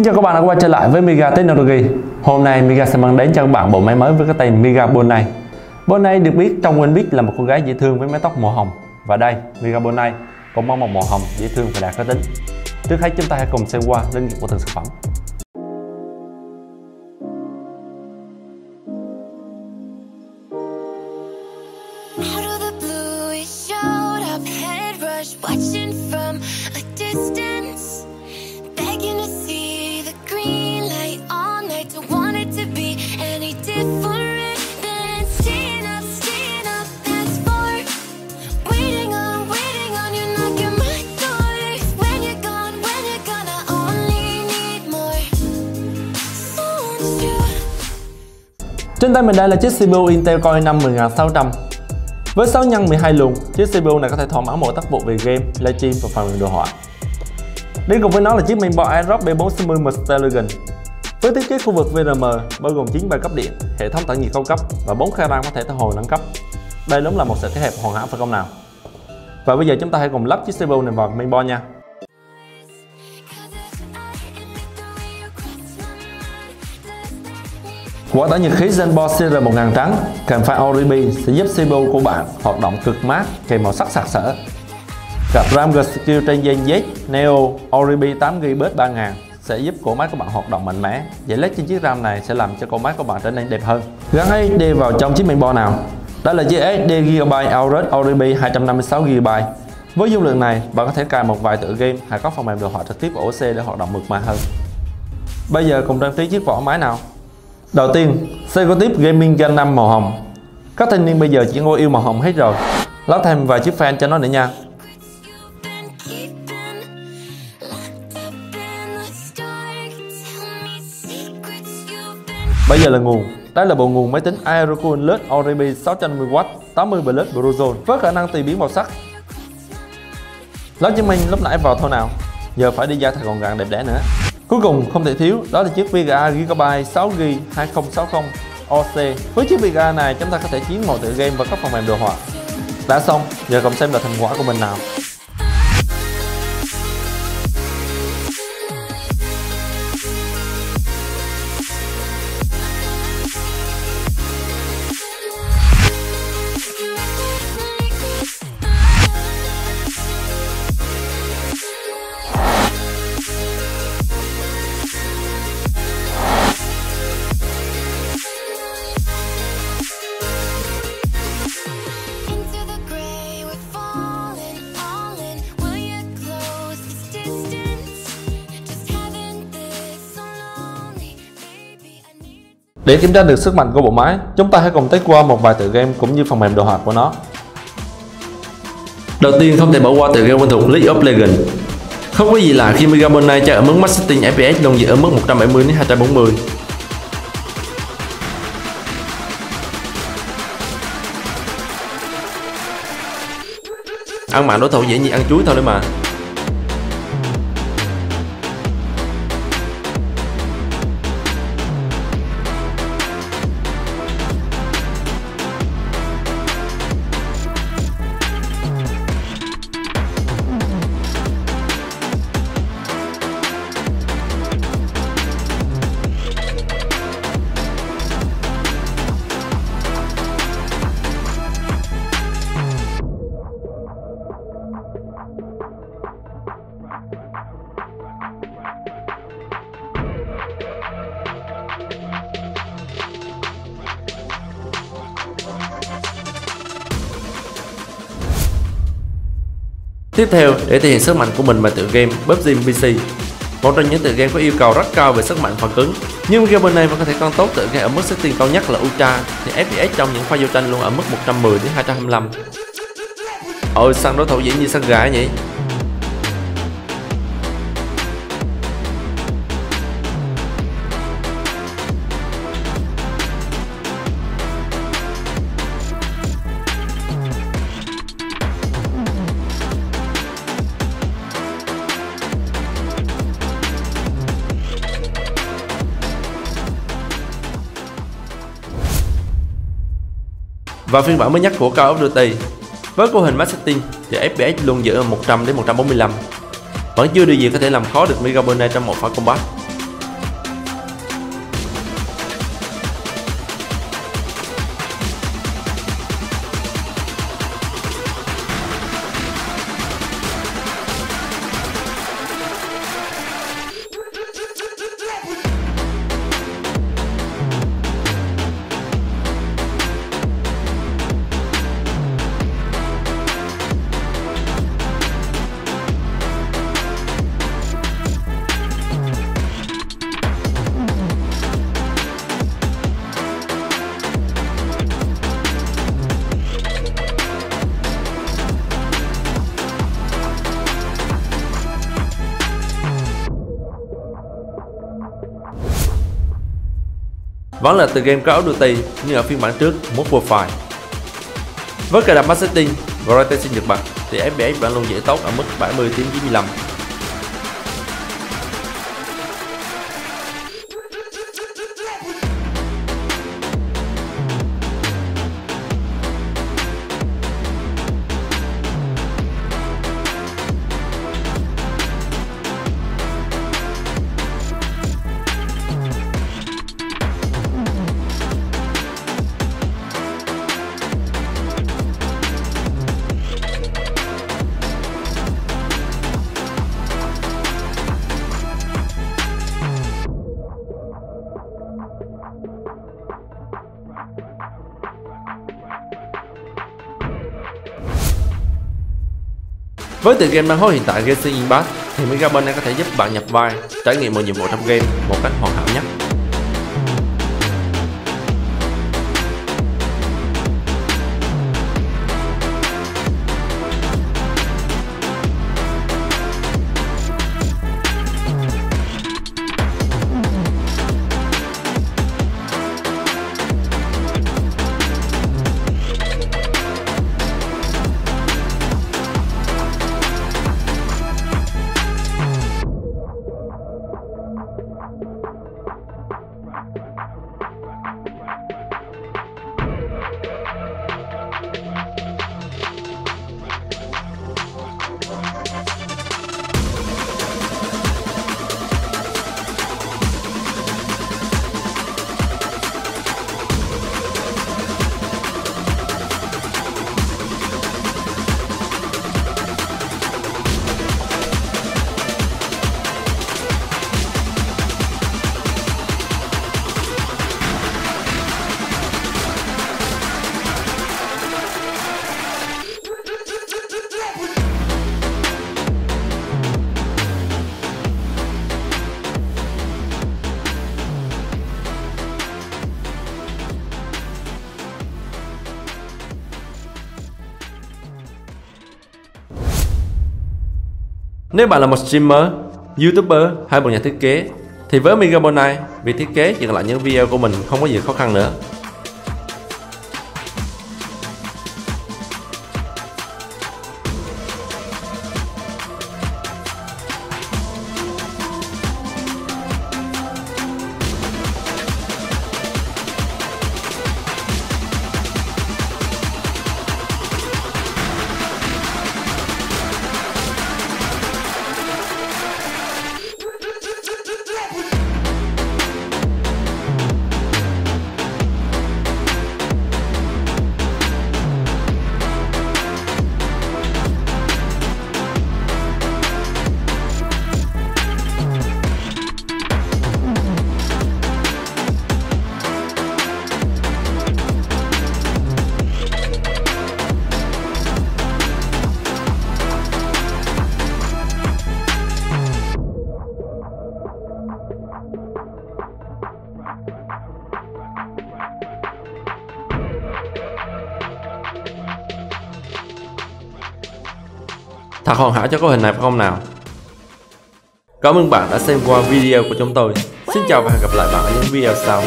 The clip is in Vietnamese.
Xin chào các bạn đã quay trở lại với Miga Technology. Hôm nay Miga sẽ mang đến cho các bạn bộ máy mới với cái tên Miga Bonai. Bonai được biết trong One Piece là một cô gái dễ thương với mái tóc màu hồng. Và đây, Miga Bonai cũng mang một màu hồng dễ thương và đạt cá tính. Trước hết chúng ta hãy cùng xem qua linh kiện của từng sản phẩm. Trên tay mình đây là chiếc CPU Intel Core i5 10600. Với 6 nhân 12 luồng, chiếc CPU này có thể thỏa mãn mọi tác vụ về game, livestream và phần mềm đồ họa. Đi cùng với nó là chiếc mainboard ASRock B460 Mustang. Với thiết kế khu vực VRM bao gồm 9 bài cấp điện, hệ thống tản nhiệt cao cấp và 4 khe RAM có thể hồi nâng cấp. Đây đúng là một sự kết hợp hoàn hảo phải không nào? Và bây giờ chúng ta hãy cùng lắp chiếc CPU này vào mainboard nha. Quả tản nhiệt khí Zenboard CR1000 trắng kèm file RGB sẽ giúp CPU của bạn hoạt động cực mát kèm màu sắc sặc sỡ. Card RAM G-Skill trên Gen Z Neo RGB 8GB 3000 sẽ giúp cỗ máy của bạn hoạt động mạnh mẽ. Dãy LED trên chiếc RAM này sẽ làm cho cỗ máy của bạn trở nên đẹp hơn. Gắn SSD vào trong chiếc mainboard nào. Đây là chiếc SSD Gigabyte Aorus RGB 256GB. Với dung lượng này, bạn có thể cài một vài tựa game hay có phần mềm đồ họa trực tiếp vào OC để hoạt động mượt mà hơn. Bây giờ cùng trang trí chiếc vỏ máy nào. Đầu tiên, Seiko Tip Gaming Gen 5 màu hồng. Các thanh niên bây giờ chỉ ngồi yêu màu hồng hết rồi. Lắp thêm vài chiếc fan cho nó nữa nha. Bây giờ là nguồn. Đây là bộ nguồn máy tính Aerocool LED RGB 610W 80 Plus Brozone với khả năng tùy biến màu sắc. Lắp chứng minh lúc nãy vào thôi nào. Giờ phải đi ra thật gọn gàng đẹp đẽ nữa. Cuối cùng không thể thiếu đó là chiếc VGA Gigabyte 6GB 2060 OC. Với chiếc VGA này chúng ta có thể chiến mọi tựa game và các phần mềm đồ họa. Đã xong, giờ cùng xem là thành quả của mình nào. Để kiểm tra được sức mạnh của bộ máy, chúng ta hãy cùng test qua một vài tựa game cũng như phần mềm đồ họa của nó. Đầu tiên không thể bỏ qua tựa game quen thuộc League of Legends. Không có gì lạ khi Miga Bonai chơi ở mức max setting FPS luôn giữ ở mức 170 đến 240. Ăn mặn đối thủ dễ như ăn chuối thôi đấy mà. Tiếp theo, để thể hiện sức mạnh của mình bằng tựa game PUBG PC, một trong những tựa game có yêu cầu rất cao về sức mạnh phần cứng. Nhưng Miga Bonai vẫn có thể con tốt tựa game ở mức setting cao nhất là Ultra, thì FPS trong những pha giao tranh luôn ở mức 110 đến 225. Ôi, săn đối thủ dễ như săn gà nhỉ. Và phiên bản mới nhất của Call of Duty với cấu hình Max Setting thì FPS luôn giữ ở 100 đến 145. Vẫn chưa điều gì có thể làm khó được Miga Bonai trong một pha combat. vẫn là tựa game Call of Duty như ở phiên bản trước Modern Warfare. Với cài đặt Max Setting và Ray Tracing Nhật Bản thì FPS vẫn luôn giữ tốt ở mức 70-95. Với tựa game đang hot hiện tại Genshin Impact thì Megaben có thể giúp bạn nhập vai, trải nghiệm mọi nhiệm vụ trong game một cách hoàn hảo nhất. Nếu bạn là một streamer, youtuber hay một nhà thiết kế thì với Megaben này, việc thiết kế chỉ còn lại những video của mình không có gì khó khăn nữa. Thật hoàn hảo cho cấu hình này phải không nào? Cảm ơn bạn đã xem qua video của chúng tôi. Xin chào và hẹn gặp lại bạn ở những video sau.